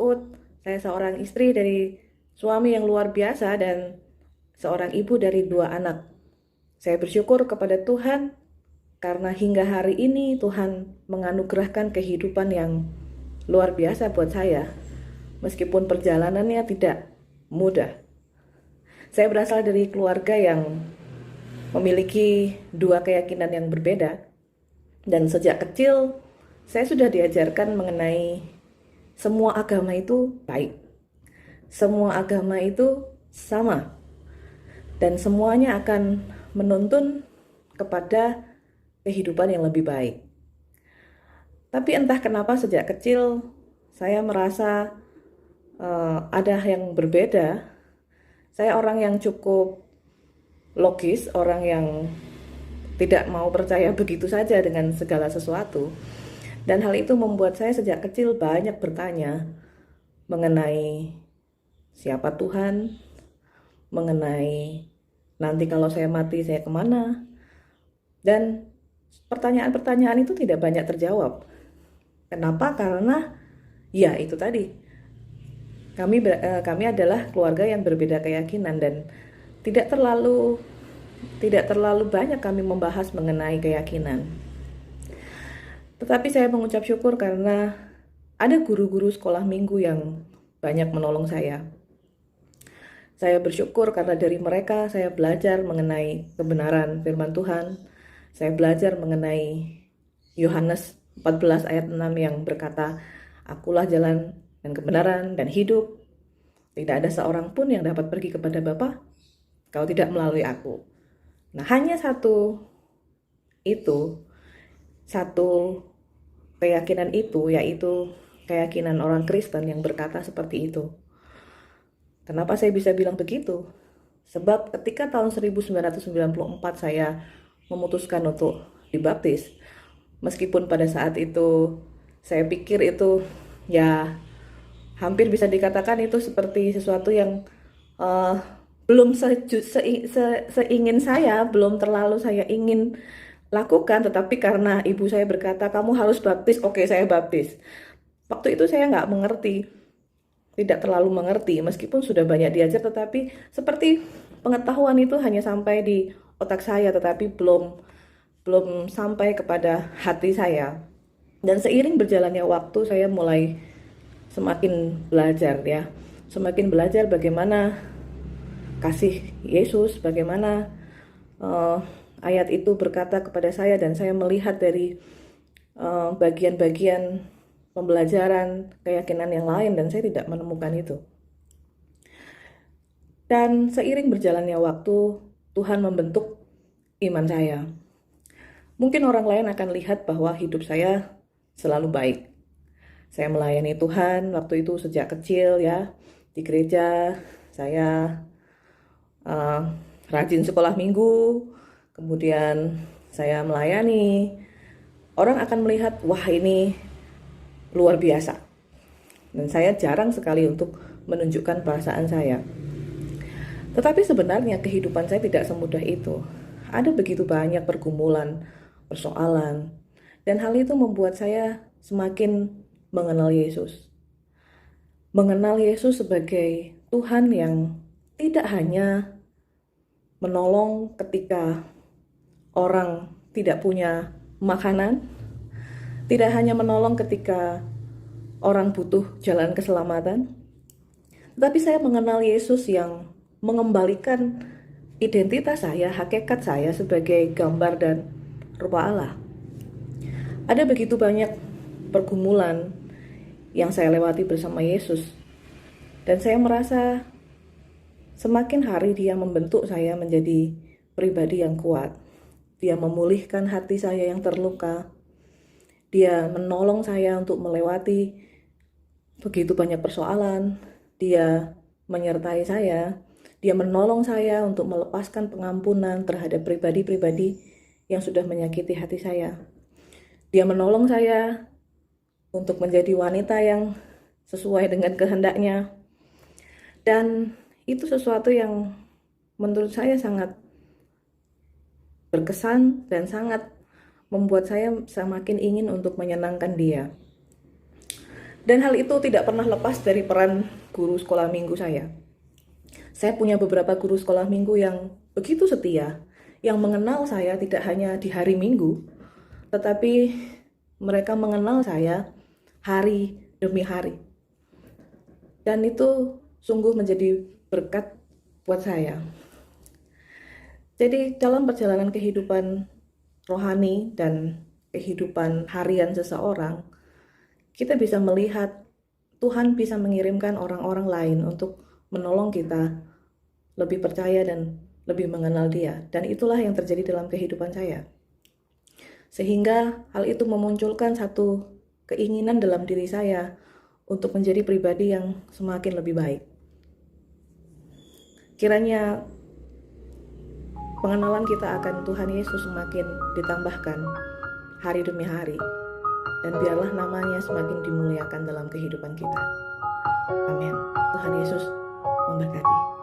Ruth. Saya seorang istri dari suami yang luar biasa dan seorang ibu dari 2 anak. Saya bersyukur kepada Tuhan karena hingga hari ini Tuhan menganugerahkan kehidupan yang luar biasa buat saya. Meskipun perjalanannya tidak mudah. Saya berasal dari keluarga yang memiliki 2 keyakinan yang berbeda. Dan sejak kecil saya sudah diajarkan mengenai semua agama itu baik. Semua agama itu sama. Dan semuanya akan menuntun kepada kehidupan yang lebih baik. Tapi entah kenapa sejak kecil saya merasa ada yang berbeda. Saya orang yang cukup logis, orang yang tidak mau percaya begitu saja dengan segala sesuatu. Dan hal itu membuat saya sejak kecil banyak bertanya mengenai siapa Tuhan, mengenai nanti kalau saya mati saya kemana. Dan pertanyaan-pertanyaan itu tidak banyak terjawab. Kenapa? Karena ya itu tadi, kami adalah keluarga yang berbeda keyakinan dan tidak terlalu banyak kami membahas mengenai keyakinan. Tetapi saya mengucap syukur karena ada guru-guru sekolah minggu yang banyak menolong saya. Saya bersyukur karena dari mereka saya belajar mengenai kebenaran firman Tuhan. Saya belajar mengenai Yohanes 14 ayat 6 yang berkata, "Akulah jalan dan kebenaran dan hidup. Tidak ada seorang pun yang dapat pergi kepada Bapa kalau tidak melalui aku." Nah, hanya satu keyakinan itu, yaitu keyakinan orang Kristen yang berkata seperti itu. Kenapa saya bisa bilang begitu? Sebab ketika tahun 1994 saya memutuskan untuk dibaptis, meskipun pada saat itu saya pikir itu ya hampir bisa dikatakan itu seperti sesuatu yang belum seingin saya, belum terlalu saya ingin lakukan, tetapi karena ibu saya berkata kamu harus baptis, oke saya baptis. Waktu itu saya nggak mengerti, tidak terlalu mengerti, meskipun sudah banyak diajar, tetapi seperti pengetahuan itu hanya sampai di otak saya, tetapi belum sampai kepada hati saya. Dan seiring berjalannya waktu, saya mulai semakin belajar ya, semakin belajar bagaimana kasih Yesus, bagaimana ayat itu berkata kepada saya, dan saya melihat dari bagian-bagian pembelajaran keyakinan yang lain dan saya tidak menemukan itu. Dan seiring berjalannya waktu, Tuhan membentuk iman saya. Mungkin orang lain akan lihat bahwa hidup saya selalu baik. Saya melayani Tuhan waktu itu sejak kecil ya, di gereja. Saya rajin sekolah minggu, kemudian saya melayani. Orang akan melihat, wah ini luar biasa. Dan saya jarang sekali untuk menunjukkan perasaan saya. Tetapi sebenarnya kehidupan saya tidak semudah itu. Ada begitu banyak pergumulan, persoalan. Dan hal itu membuat saya semakin mengenal Yesus. Mengenal Yesus sebagai Tuhan yang tidak hanya menolong ketika orang tidak punya makanan, tidak hanya menolong ketika orang butuh jalan keselamatan, tetapi saya mengenal Yesus yang mengembalikan identitas saya, hakikat saya sebagai gambar dan rupa Allah. Ada begitu banyak pergumulan yang saya lewati bersama Yesus, dan saya merasa semakin hari Dia membentuk saya menjadi pribadi yang kuat. Dia memulihkan hati saya yang terluka. Dia menolong saya untuk melewati begitu banyak persoalan. Dia menyertai saya. Dia menolong saya untuk melepaskan pengampunan terhadap pribadi-pribadi yang sudah menyakiti hati saya. Dia menolong saya untuk menjadi wanita yang sesuai dengan kehendaknya. Dan itu sesuatu yang menurut saya sangat berkesan dan sangat membuat saya semakin ingin untuk menyenangkan Dia. Dan hal itu tidak pernah lepas dari peran guru sekolah minggu saya. Saya punya beberapa guru sekolah minggu yang begitu setia, yang mengenal saya tidak hanya di hari Minggu, tetapi mereka mengenal saya hari demi hari. Dan itu sungguh menjadi berkat buat saya. Jadi dalam perjalanan kehidupan rohani dan kehidupan harian seseorang, kita bisa melihat Tuhan bisa mengirimkan orang-orang lain untuk menolong kita lebih percaya dan lebih mengenal Dia. Dan itulah yang terjadi dalam kehidupan saya. Sehingga hal itu memunculkan satu keinginan dalam diri saya untuk menjadi pribadi yang semakin lebih baik. Kiranya pengenalan kita akan Tuhan Yesus semakin ditambahkan hari demi hari. Dan biarlah namanya semakin dimuliakan dalam kehidupan kita. Amin. Tuhan Yesus memberkati.